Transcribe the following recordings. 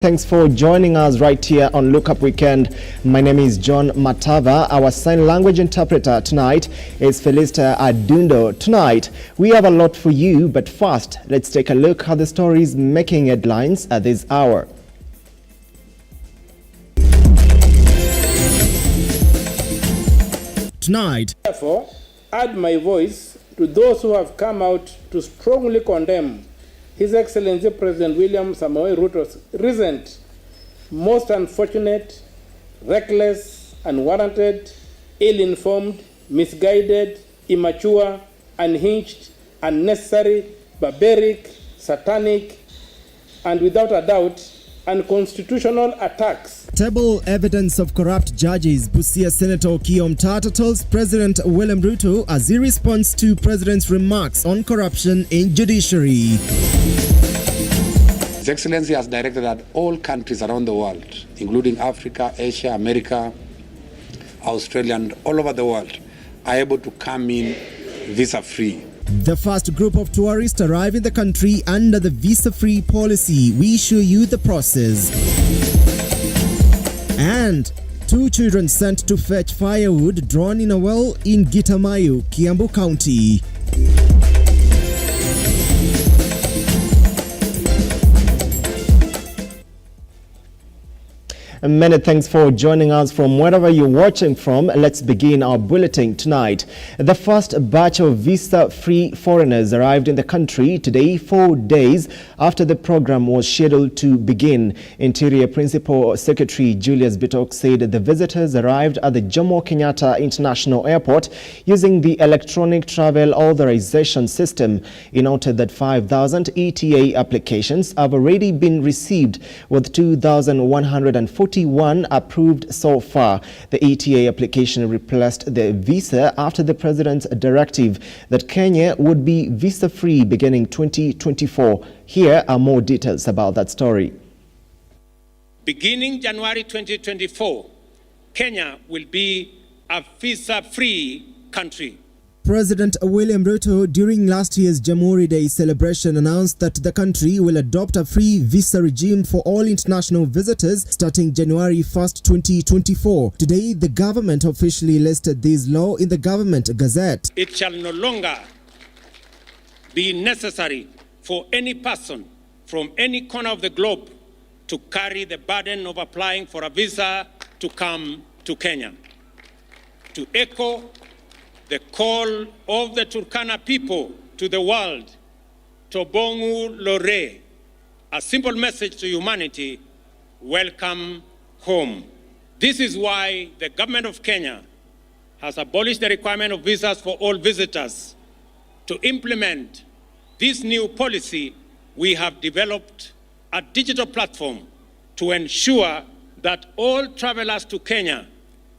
Thanks for joining us right here on Lookup Weekend. My name is John Matava. Our sign language interpreter tonight is Felista Adundo. Tonight, we have a lot for you, but first, let's take a look at the stories making headlines at this hour. Tonight, therefore, add my voice to those who have come out to strongly condemn His Excellency President William Samoei Ruto's recent, most unfortunate, reckless, unwarranted, ill-informed, misguided, immature, unhinged, unnecessary, barbaric, satanic, and without a doubt, unconstitutional attacks. Table evidence of corrupt judges. Busia Senator Omtatah tells President William Ruto as he responds to President's remarks on corruption in judiciary. His Excellency has directed that all countries around the world, including Africa, Asia, America, Australia, and all over the world, are able to come in visa-free. The first group of tourists arrive in the country under the visa-free policy. We show you the process. And 2 children sent to fetch firewood drawn in a well in Gitamayu, Kiambu County. Many thanks for joining us from wherever you're watching from. Let's begin our bulletin tonight. The first batch of visa-free foreigners arrived in the country today, 4 days after the program was scheduled to begin. Interior Principal Secretary Julius Bitok said the visitors arrived at the Jomo Kenyatta International Airport using the electronic travel authorization system. He noted that 5,000 ETA applications have already been received, with 2,141 approved so far. The ETA application replaced the visa after the president's directive that Kenya would be visa-free beginning 2024. Here are more details about that story. Beginning January 2024, Kenya will be a visa-free country. President William Ruto, during last year's Jamhuri Day celebration, announced that the country will adopt a free visa regime for all international visitors starting January 1st, 2024. Today, the government officially listed this law in the Government Gazette. It shall no longer be necessary for any person from any corner of the globe to carry the burden of applying for a visa to come to Kenya. To echo the call of the Turkana people to the world, Tobongu Lore, a simple message to humanity: welcome home. This is why the government of Kenya has abolished the requirement of visas for all visitors. To implement this new policy, we have developed a digital platform to ensure that all travelers to Kenya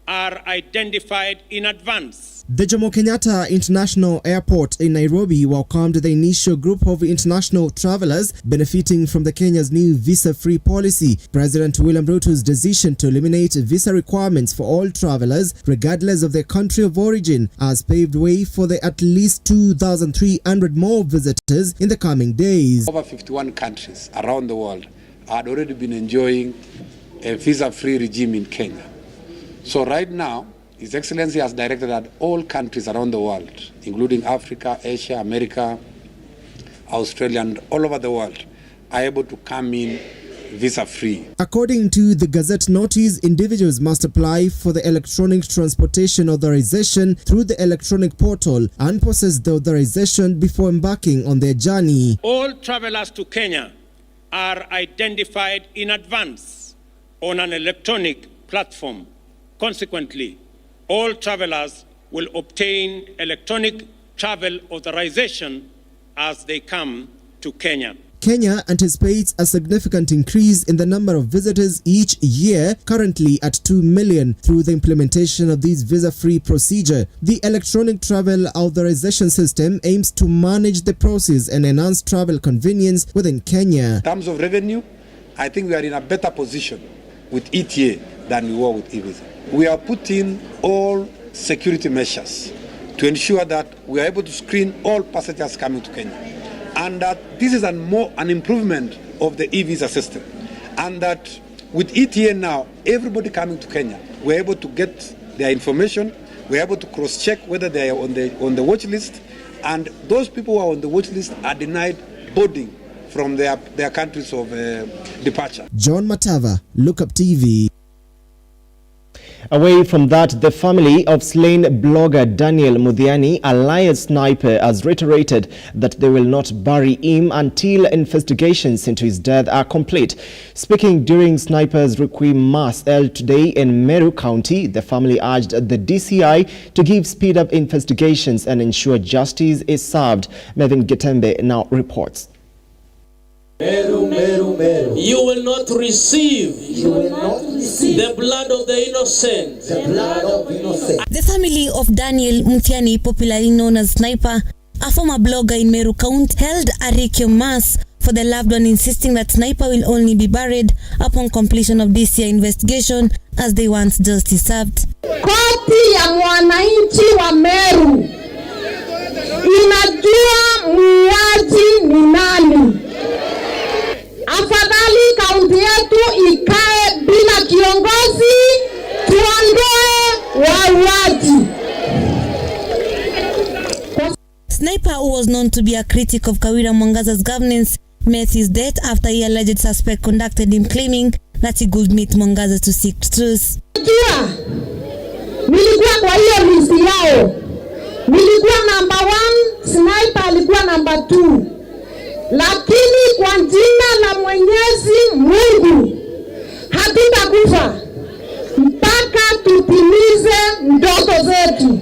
are identified in advance. The Jomo Kenyatta International Airport in Nairobi welcomed the initial group of international travelers benefiting from the Kenya's new visa-free policy. President William Ruto's decision to eliminate visa requirements for all travelers, regardless of their country of origin, has paved way for the at least 2,300 more visitors in the coming days. Over 51 countries around the world had already been enjoying a visa-free regime in Kenya. So right now, His Excellency has directed that all countries around the world, including Africa, Asia, America, Australia, and all over the world, are able to come in visa-free. According to the Gazette notice, individuals must apply for the electronic transportation authorization through the electronic portal and possess the authorization before embarking on their journey. All travelers to Kenya are identified in advance on an electronic platform. Consequently, all travelers will obtain electronic travel authorization as they come to Kenya. Kenya anticipates a significant increase in the number of visitors each year, currently at 2 million, through the implementation of this visa-free procedure. The electronic travel authorization system aims to manage the process and enhance travel convenience within Kenya. In terms of revenue, I think we are in a better position with ETA than we were with e-visa. We have put in all security measures to ensure that we are able to screen all passengers coming to Kenya, and that this is an improvement of the e-visa system. and that with ETA now, everybody coming to Kenya, we're able to get their information, we're able to cross-check whether they are on the watch list, and those people who are on the watch list are denied boarding from their countries of departure. John Matava, Lookuptv. Away from that, the family of slain blogger Daniel Muthiani, a liar sniper, has reiterated that they will not bury him until investigations into his death are complete. Speaking during Sniper's Requiem Mass held today in Meru County, the family urged the DCI to give speed-up investigations and ensure justice is served. Mevin Getembe now reports. Meru, Meru, Meru. You will not receive the blood of the innocent. The family of Daniel Muthiani, popularly known as Sniper, a former blogger in Meru County, held a requiem mass for the loved one, insisting that Sniper will only be buried upon completion of DCI investigation as they want justice served. Koti ya mwananchi wa Meru inajua muuaji ni nani. Afadhali kaunti yetu ikae bila kiongozi, tuondoe wauaji. Sniper, who was known to be a critic of Kawira Mwangaza's governance, met his death after he alleged suspect conducted him, claiming that he could meet Mwangaza to seek truth. Nilikuwa kwa hiyo list yao. Nilikuwa number 1, Sniper alikuwa number 2. Lakini kwa jina la Mwenyezi Mungu hatutakufa mpaka tutimize ndoto zetu.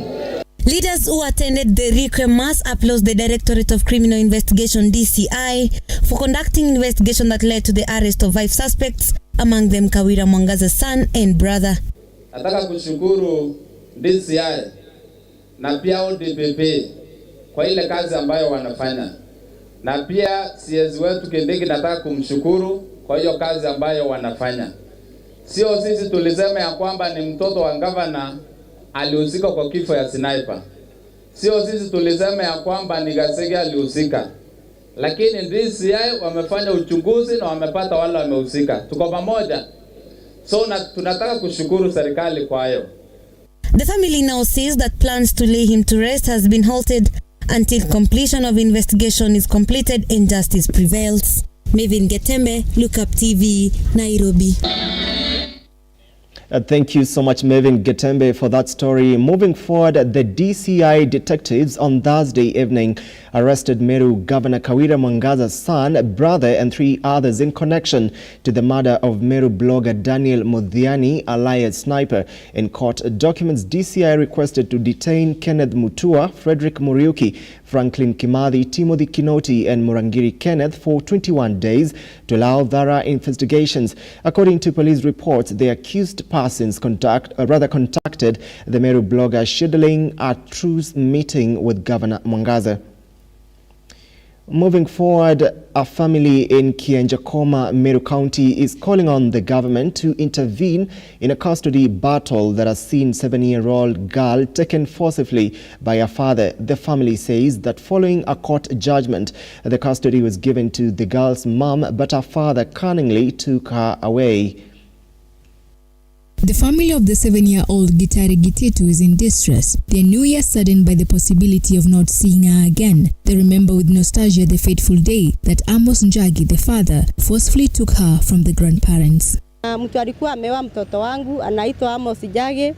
Leaders who attended the requiem mass applaud the Directorate of Criminal Investigation DCI for conducting investigation that led to the arrest of 5 suspects, among them Kawira Mwangaza's son and brother. Nataka kushukuru DCI na pia ODPP kwa ile kazi ambayo wanafanya. Na pia CS wetu Kindiki nataka kumshukuru kwa hiyo kazi ambayo wanafanya. Sio sisi tulisema ya kwamba ni mtoto wa governor alihusika kwa kifo ya Sniper. Sio sisi tulisema ya kwamba ni Gasege alihusika. Lakini DCI wamefanya uchunguzi na wamepata wale wamehusika. Tuko pamoja. So tunataka kushukuru serikali kwa hiyo. The family now says that plans to lay him to rest has been halted until completion of investigation is completed and justice prevails. Mevin Getembe, Lookuptv, Nairobi. Thank you so much, Mevin Getembe, for that story. Moving forward, the DCI detectives on Thursday evening arrested Meru Governor Kawira Mwangaza's son, brother, and 3 others in connection to the murder of Meru blogger Daniel Muthiani, alias Sniper. In court documents, DCI requested to detain Kenneth Mutua, Frederick Muriuki, Franklin Kimathi, Timothy Kinoti, and Murangiri Kenneth for 21 days to allow thorough investigations. According to police reports, the accused persons contacted the Meru blogger, scheduling a truce meeting with Governor Mwangaza. Moving forward, a family in Kianjakoma, Meru County, is calling on the government to intervene in a custody battle that has seen 7-year-old girl taken forcibly by her father. The family says that following a court judgment, the custody was given to the girl's mom, but her father cunningly took her away. The family of the 7-year-old Gitari Gititu is in distress. Their new year saddened by the possibility of not seeing her again. They remember with nostalgia the fateful day that Amos Njagi, the father, forcefully took her from the grandparents. Mtu alikuwa ameoa mtoto wangu anaitwa Amos Njagi.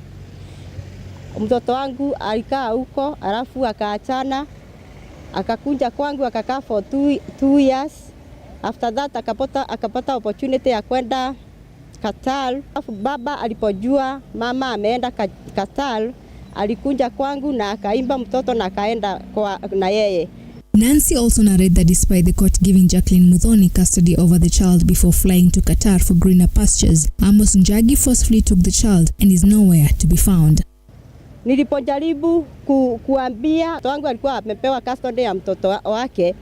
Mtoto wangu alikaa huko, alafu akaachana, akakunja kwangu, akakaa for 2 years. After that akapata opportunity ya kwenda Qatar. Baba alipojua mama ameenda Qatar, alikunja kwangu na akaimba mtoto na akaenda na yeye. Nancy also narrated that despite the court giving Jacqueline Muthoni custody over the child before flying to Qatar for greener pastures, Amos Njagi forcefully took the child and is nowhere to be found. Nilipojaribu kuambia mtoto wangu alikuwa amepewa custody ya mtoto wake,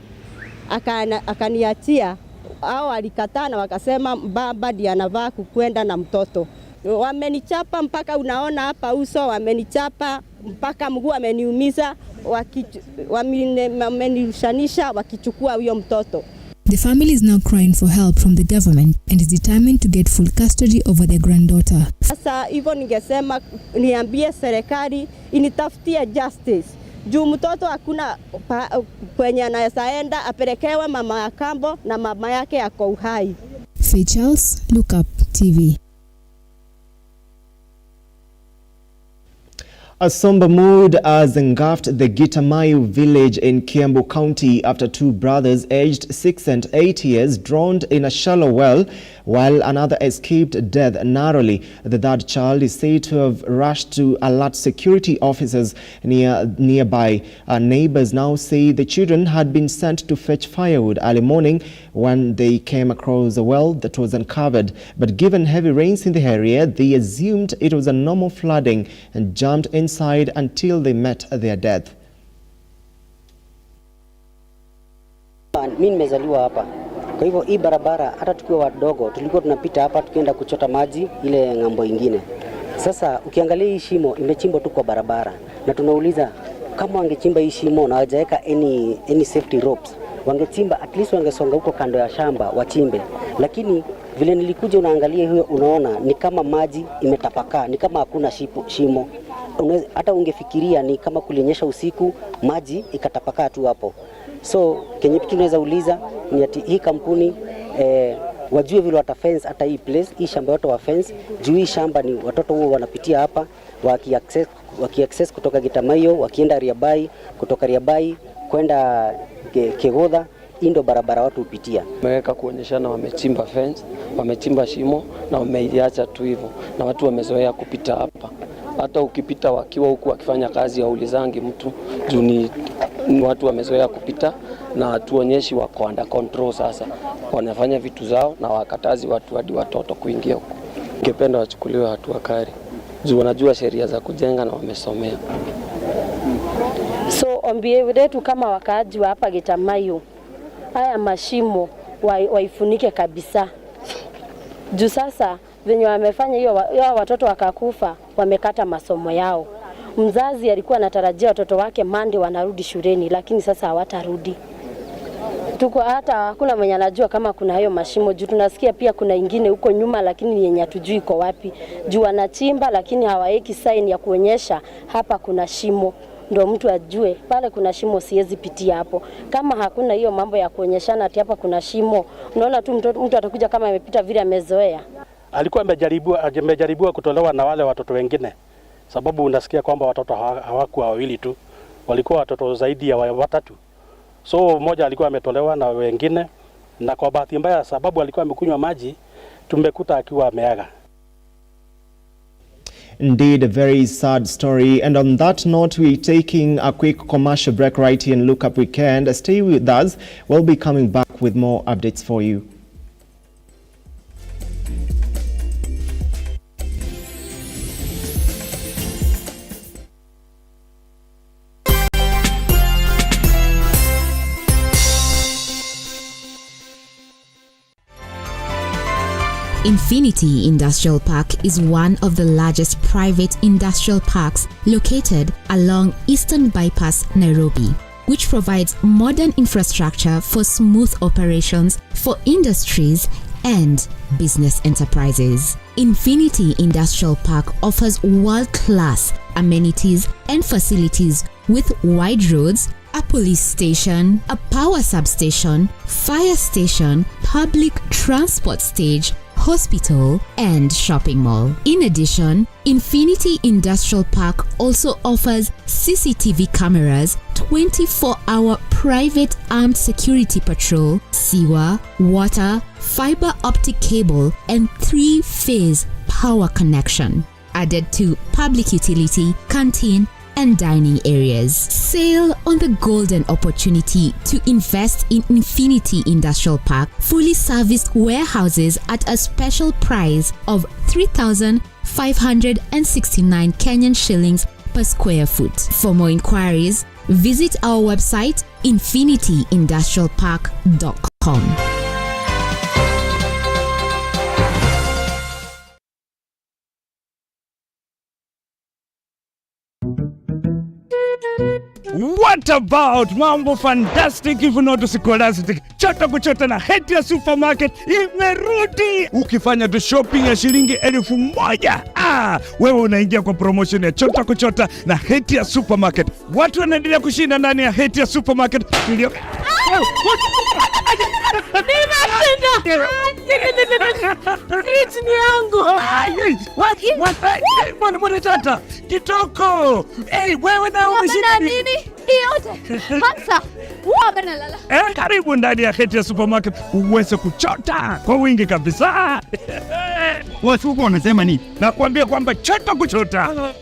akaniachia. Hao walikataa na wakasema baba ndiye anavaa kukwenda na mtoto. Wamenichapa mpaka unaona hapa uso, wamenichapa mpaka mguu ameniumiza, wamenirushanisha wakichukua huyo mtoto. The family is now crying for help from the government and is determined to get full custody over their granddaughter. Sasa hivyo ningesema niambie serikali initafutie justice. Juu mtoto hakuna kwenye anaweza enda, apelekewe mama ya kambo na mama yake yako uhai. Faith Charles, Lookuptv. A somber mood has engulfed the Gitamayu village in Kiambu County after two brothers aged 6 and 8 years drowned in a shallow well while another escaped death narrowly. The third child is said to have rushed to alert security officers nearby. Neighbors now say the children had been sent to fetch firewood early morning when they came across a well that was uncovered. But given heavy rains in the area, they assumed it was a normal flooding and jumped inside until they met their death. Mimi nimezaliwa hapa. Kwa hivyo hii barabara hata tukiwa wadogo tulikuwa tunapita hapa tukienda kuchota maji ile ngambo ingine. Sasa ukiangalia hii shimo imechimbwa tu kwa barabara na tunauliza kama wangechimba hii shimo na hawajaweka any safety ropes, wangechimba at least wangesonga huko kando ya shamba wachimbe. Lakini vile nilikuja unaangalia hiyo unaona ni kama maji imetapakaa, ni kama hakuna shimo. Hata ungefikiria ni kama kulinyesha usiku maji ikatapakaa tu hapo. So kenye tunaweza uliza ni ati hii kampuni wajue vile watafence hata hii place, hii shamba yote wa fence, juu hii shamba ni watoto wao wanapitia hapa waki-access kutoka Gitamayo wakienda Riabai, kutoka Riabai kwenda Kegodha, indo barabara watu upitia. Wameweka kuonyeshana wamechimba fence, wamechimba shimo na wameiacha tu hivyo na watu wamezoea kupita hapa. Hata ukipita wakiwa huku wakifanya kazi haulizangi mtu juu ni watu wamezoea kupita na tuonyeshi wako under control. Sasa wanafanya vitu zao na wakatazi watu hadi watoto kuingia huku. Ningependa wachukuliwe hatua kali juu wanajua sheria za kujenga na wamesomea. So ombi wetu kama wakaaji wa hapa Gitamayo, haya mashimo waifunike kabisa. Juu sasa venye wamefanya hiyo watoto wakakufa, wamekata masomo yao. Mzazi alikuwa anatarajia watoto wake Monday wanarudi shuleni, lakini sasa hawatarudi. Tuko hata hakuna mwenye anajua kama kuna hayo mashimo. Juu tunasikia pia kuna ingine huko nyuma, lakini yenye hatujui iko wapi. Juu wanachimba lakini hawaeki sign ya kuonyesha hapa kuna shimo. Ndio mtu ajue pale kuna shimo, siwezi pitia hapo. Kama hakuna hiyo mambo ya kuonyeshana ati hapa kuna shimo, unaona tu mtu atakuja kama amepita vile amezoea. Alikuwa amejaribiwa kutolewa na wale watoto wengine, sababu unasikia kwamba watoto hawakuwa wawili tu, walikuwa watoto zaidi ya watatu. So mmoja alikuwa ametolewa na wengine, na kwa bahati mbaya sababu alikuwa amekunywa maji, tumekuta akiwa ameaga. Indeed, a very sad story. And on that note, we're taking a quick commercial break right here in Look Up Weekend. Stay with us. We'll be coming back with more updates for you. Infinity Industrial Park is one of the largest private industrial parks located along Eastern Bypass, Nairobi, which provides modern infrastructure for smooth operations for industries and business enterprises. Infinity Industrial Park offers world-class amenities and facilities with wide roads, a police station, a power substation, fire station, public transport stage, hospital, and shopping mall. In addition, Infinity Industrial Park also offers CCTV cameras, 24-hour private armed security patrol, sewer, water, fiber optic cable, and 3-phase power connection, added to public utility, canteen, and dining areas. Sail on the golden opportunity to invest in Infinity Industrial Park, fully serviced warehouses at a special price of 3,569 Kenyan shillings per square foot. For more inquiries, visit our website infinityindustrialpark.com. What about mambo fantastic if not scholastic? Chota kuchota na Hatia Supermarket imerudi. Ukifanya tu shopping ya shilingi 1,000, wewe unaingia kwa promotion ya chota kuchota na Hatia Supermarket. Watu wanaendelea kushinda ndani ya Hatia Supermarket. Mwana tata kitoko. Wewe na umeshinda nini? Yote. Hamsa. Uoga na lala. Karibu ndani ya Hatia Supermarket uweze kuchota kwa wingi kabisa. Watu wanasema nini? Nakwambia kwamba chota kuchota.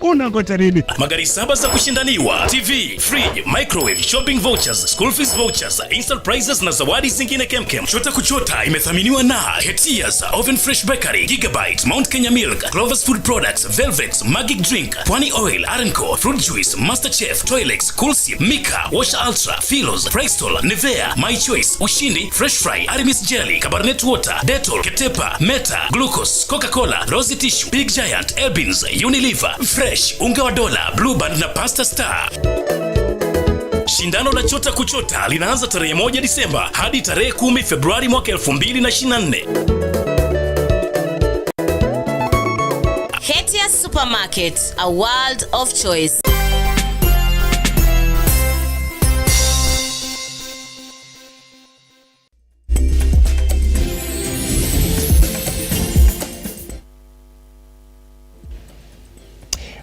Unangoja nini? Magari 7 za kushindaniwa, TV, free, microwave, shopping vouchers, school fees vouchers, instant prizes na zawadi zingine kemkem. Chota kuchota imethaminiwa na Hetia's, Oven Fresh Bakery, Gigabyte, Mount Kenya Milk, Clover's Food Products, Velvet, Magic Drink, Pwani Oil, Arenco, Fruit Juice, Masterchef, Toilex, Coolsip, Mika, Wash Ultra, Philos, Pristol, Nivea, My Choice, Ushindi, Fresh Fry, Arimis Jelly, Cabernet Water, Dettol, Ketepa, Meta, Glucose, Coca-Cola, Rosy Tissue, Big Giant, Elbins, Unilever, Fresh, Unga wa Dola, Blue Band na Pasta Star. Shindano la chota kuchota linaanza tarehe 1 Disemba hadi tarehe 10 Februari mwaka 2024. Hatia Supermarket, a world of choice.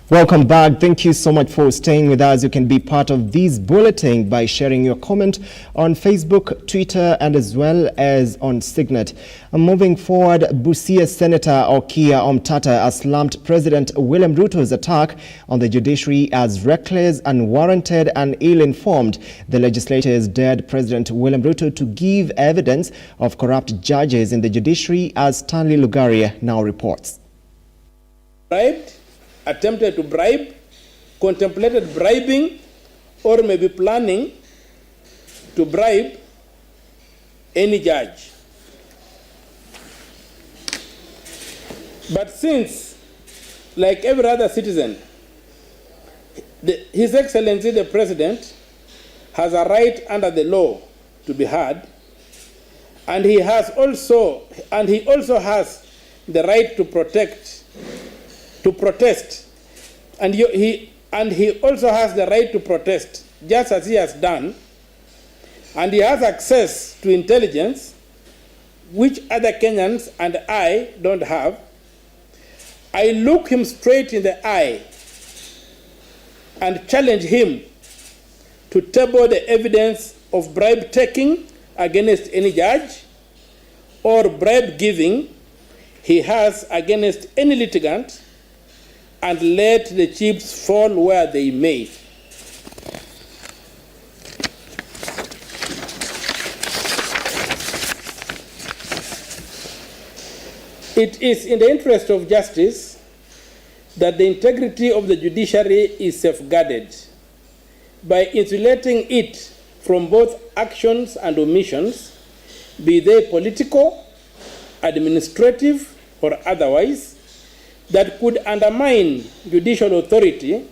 Welcome back. Thank you so much for staying with us. You can be part of this bulletin by sharing your comment on Facebook, Twitter, and as well as on Signet. Moving forward, Busia Senator Okia Omtatah has slammed President William Ruto's attack on the judiciary as reckless, unwarranted, and ill-informed. The legislature has dared President William Ruto to give evidence of corrupt judges in the judiciary, as Stanley Lugaria now reports. Bribed, attempted to bribe, contemplated bribing, or maybe planning to bribe any judge. But since, like every other citizen, His Excellency the President has a right under the law to be heard, and he also has the right to protest, and he also has the right to protest, just as he has done, and he has access to intelligence which other Kenyans and I don't have. I look him straight in the eye and challenge him to table the evidence of bribe taking against any judge or bribe giving he has against any litigant, and let the chips fall where they may. It is in the interest of justice that the integrity of the judiciary is safeguarded by insulating it from both actions and omissions, be they political, administrative, or otherwise, that could undermine judicial authority.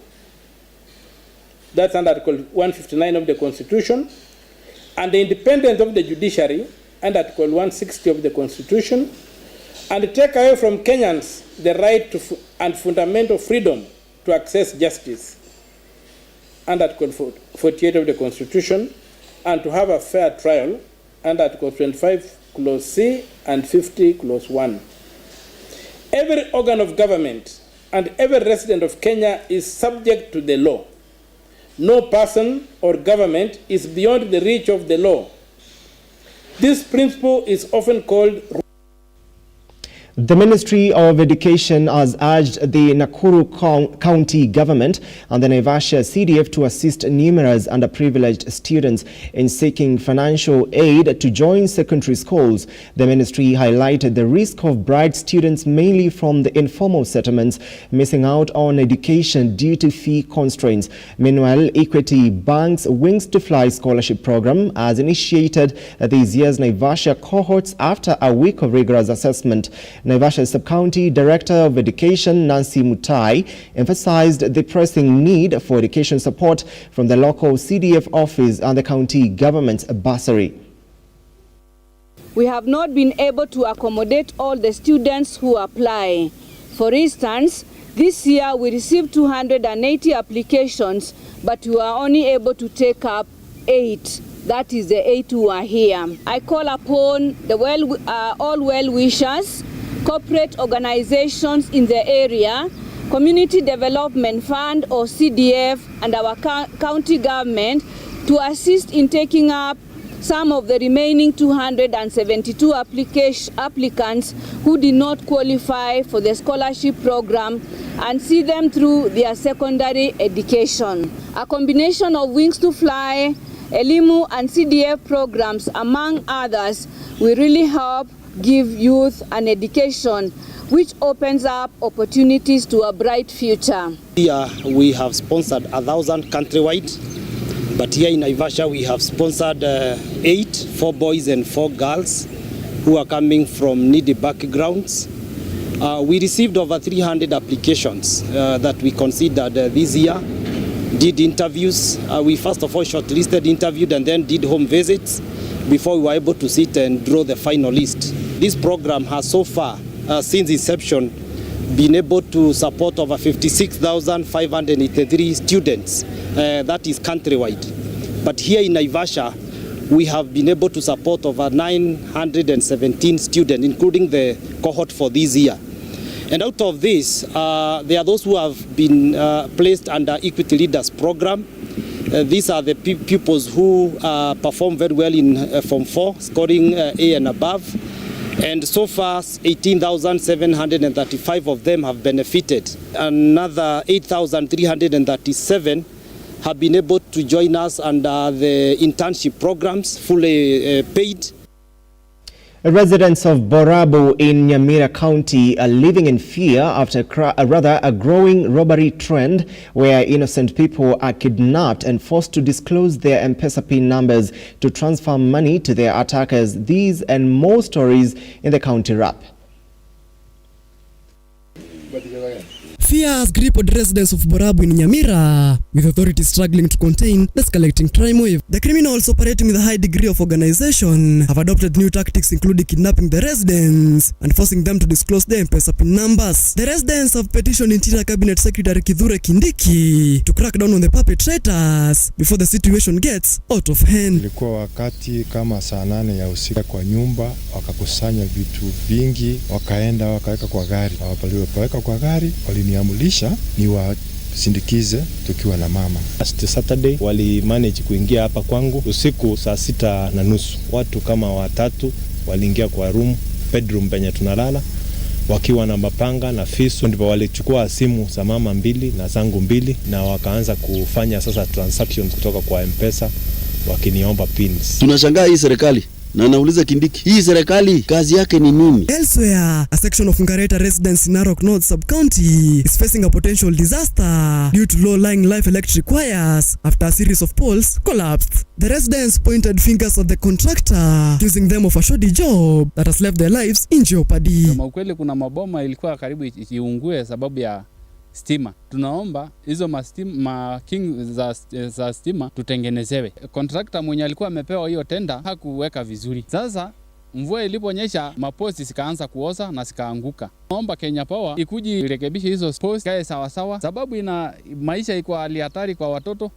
That's under Article 159 of the Constitution, and the independence of the judiciary, under Article 160 of the Constitution, and take away from Kenyans the right to and fundamental freedom to access justice, under Article 48 of the Constitution, and to have a fair trial, under Article 25, Clause C, and 50, Clause 1. Every organ of government and every resident of Kenya is subject to the law. No person or government is beyond the reach of the law. This principle is often called. The Ministry of Education has urged the Nakuru County Government and the Naivasha CDF to assist numerous underprivileged students in seeking financial aid to join secondary schools. The ministry highlighted the risk of bright students, mainly from the informal settlements, missing out on education due to fee constraints. Meanwhile, Equity Bank's Wings to Fly scholarship program has initiated this year's Naivasha cohorts after a week of rigorous assessment. Naivasha Sub-County Director of Education Nancy Mutai emphasized the pressing need for education support from the local CDF office and the county government's bursary. We have not been able to accommodate all the students who apply. For instance, this year we received 280 applications, but we are only able to take up 8. That is the 8 who are here. I call upon the all well-wishers, corporate organizations in the area, Community Development Fund or CDF, and our county government to assist in taking up some of the remaining 272 applicants who did not qualify for the scholarship program and see them through their secondary education. A combination of Wings to Fly, Elimu and CDF programs, among others, will really help give youth an education which opens up opportunities to a bright future. Here we have sponsored 1,000 countrywide. But here in Naivasha, we have sponsored 8, 4 boys and 4 girls who are coming from needy backgrounds. We received over 300 applications that we considered this year, did interviews. We first of all shortlisted, interviewed, and then did home visits before we were able to sit and draw the final list. This program has so far, since inception, been able to support over 56,583 students. That is countrywide. But here in Naivasha, we have been able to support over 917 students, including the cohort for this year. And out of this, there are those who have been placed under Equity Leaders program. These are the pupils who perform very well in Form 4, scoring A and above. And so far, 18,735 of them have benefited. Another 8,337 have been able to join us under the internship programs, fully paid. Residents of Borabu in Nyamira County are living in fear after a growing robbery trend where innocent people are kidnapped and forced to disclose their M-Pesa PIN numbers to transfer money to their attackers. These and more stories in the county wrap. Fear has gripped residents of Borabu in Nyamira, with authorities struggling to contain the escalating crime wave. The criminals, operating with a high degree of organization, have adopted new tactics including kidnapping the residents and forcing them to disclose their M-Pesa PIN numbers. The residents have petitioned Interior Cabinet Secretary Kithure Kindiki to crack down on the perpetrators before the situation gets out of hand. Ilikuwa wakati kama saa 8 ya usiku kwa nyumba, wakakusanya vitu vingi, wakaenda wakaweka kwa gari. Walipoweka kwa gari, waliniamulisha ni wasindikize tukiwa na mama. Last Saturday wali manage kuingia hapa kwangu usiku saa 6:30. Watu kama 3 waliingia kwa bedroom penye tunalala wakiwa na mapanga na fisu, ndipo walichukua simu za mama 2 na zangu 2 na wakaanza kufanya sasa transactions kutoka kwa M-Pesa wakiniomba pins. Tunashangaa hii serikali. Na nauliza Kindiki, hii serikali kazi yake ni nini? Elsewhere, a section of Ngareta residents in Narok North Sub-County is facing a potential disaster due to low-lying live electric wires after a series of poles collapsed. The residents pointed fingers at the contractor, accusing them of a shoddy job that has left their lives in jeopardy. Kama ukweli kuna maboma ilikuwa karibu iungue sababu ya stima. Tunaomba hizo king za stima tutengenezewe. Contractor mwenye alikuwa amepewa hiyo tenda hakuweka vizuri. Sasa mvua iliponyesha maposti zikaanza kuoza na zikaanguka. Naomba Kenya Power ikuji irekebishe hizo posti kae sawa sawa, sababu maisha iko hali hatari kwa watoto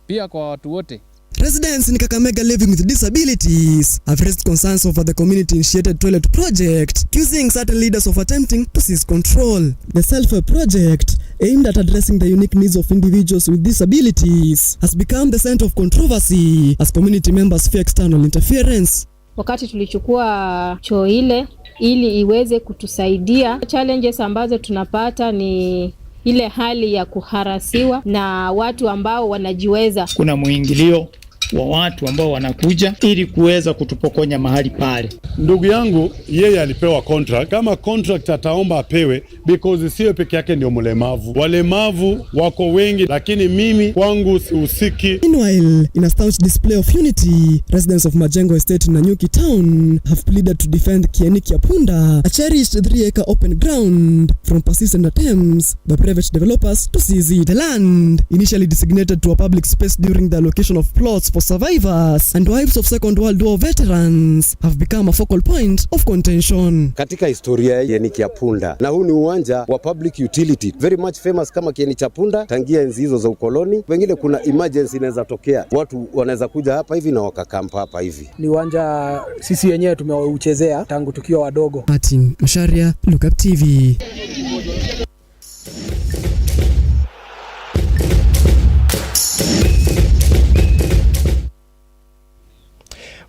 pia kwa watu wote. Residents in Kakamega living with disabilities have raised concerns over the community-initiated toilet project, accusing certain leaders of attempting to seize control. The self-help project, aimed at addressing the unique needs of individuals with disabilities, has become the center of controversy as community members fear external interference. Wakati tulichukua choo ile ili iweze kutusaidia, challenges ambazo tunapata ni ile hali ya kuharasiwa na watu ambao wanajiweza. Kuna muingilio wa watu ambao wanakuja ili kuweza kutupokonya mahali pale. Ndugu yangu yeye alipewa contract. Kama contract ataomba apewe, because sio peke yake ndio mlemavu. Walemavu wako wengi, lakini mimi kwangu sihusiki. Meanwhile, in a staunch display of unity, residents of Majengo Estate in Nanyuki Town have pleaded to defend Kieni Kiapunda, a cherished 3-acre open ground, from persistent attempts by private developers to seize it. The land, initially designated to a public space during the allocation of plots for survivors and wives of Second World War veterans, have become a focal point of contention. Katika historia ya Kieni Kiapunda, na huu ni uwanja wa public utility, very much famous kama Kieni Kiapunda tangia enzi hizo za ukoloni. Pengine kuna emergency inaweza tokea, watu wanaweza kuja hapa hivi na wakakampa hapa hivi. Ni uwanja sisi wenyewe tumeuchezea tangu tukiwa wadogo. Martin Masharia, Lookuptv.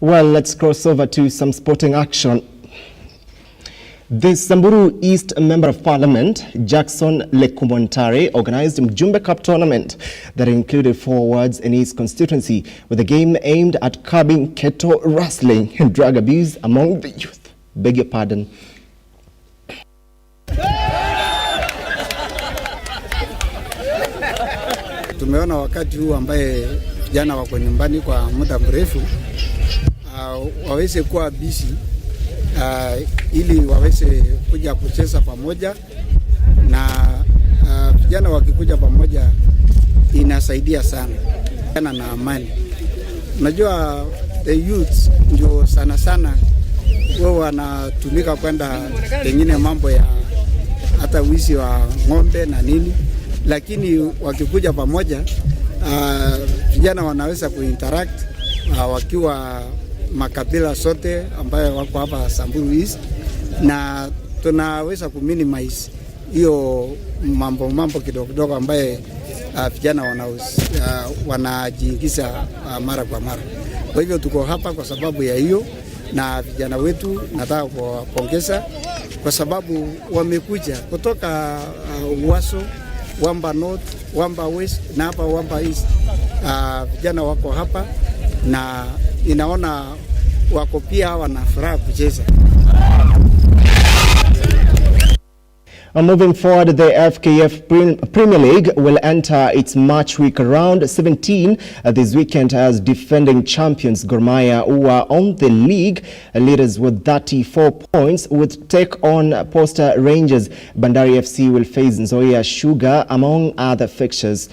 Well, let's cross over to some sporting action. The Samburu East Member of Parliament, Jackson Lekumontare, organized Mjumbe Cup tournament that included 4 awards in his constituency, with a game aimed at curbing keto wrestling and drug abuse among the youth. Beg your pardon. Tumeona wakati huu ambaye vijana wako nyumbani kwa muda mrefu, waweze kuwa busy ili waweze kuja kucheza pamoja, na vijana wakikuja pamoja inasaidia sana na amani. Unajua the youth ndio sana sana wao wanatumika kwenda pengine mambo ya hata wizi wa ng'ombe na nini, lakini wakikuja pamoja vijana wanaweza kuinteract wakiwa makabila sote ambayo wako hapa Samburu East, na tunaweza kuminimize hiyo mambo kidogo ambaye vijana wanajiingiza mara kwa mara. Kwa hivyo tuko hapa kwa sababu ya hiyo, na vijana wetu nataka kuwapongeza kwa sababu wamekuja kutoka Waso, Wamba North, Wamba West na hapa Wamba East. Vijana wako hapa na inaona wako pia wana furaha kucheza. Moving forward, the FKF Premier League will enter its match week round 17 this weekend as defending champions Gor Mahia, who are on the league leaders with 34 points, would take on Posta Rangers. Bandari FC will face Nzoia Sugar, among other fixtures.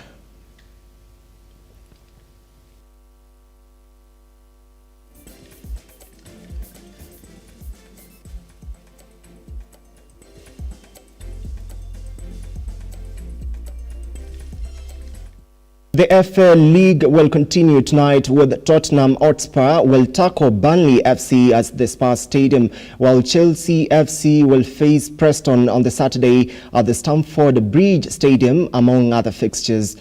The FA League will continue tonight with Tottenham Hotspur will tackle Burnley FC at the Spurs Stadium, while Chelsea FC will face Preston on the Saturday at the Stamford Bridge Stadium, among other fixtures.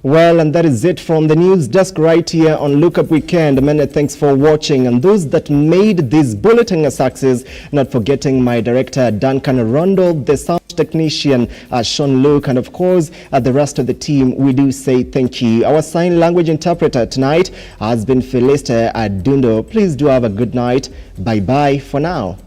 Well, and that is it from the news desk right here on Lookup Weekend. Many thanks for watching, and those that made this bulletin a success, not forgetting my director Duncan Arundel, the sound technician Sean Luke, and of course the rest of the team, we do say thank you. Our sign language interpreter tonight has been Felista Adundo. Please do have a good night. Bye-bye for now.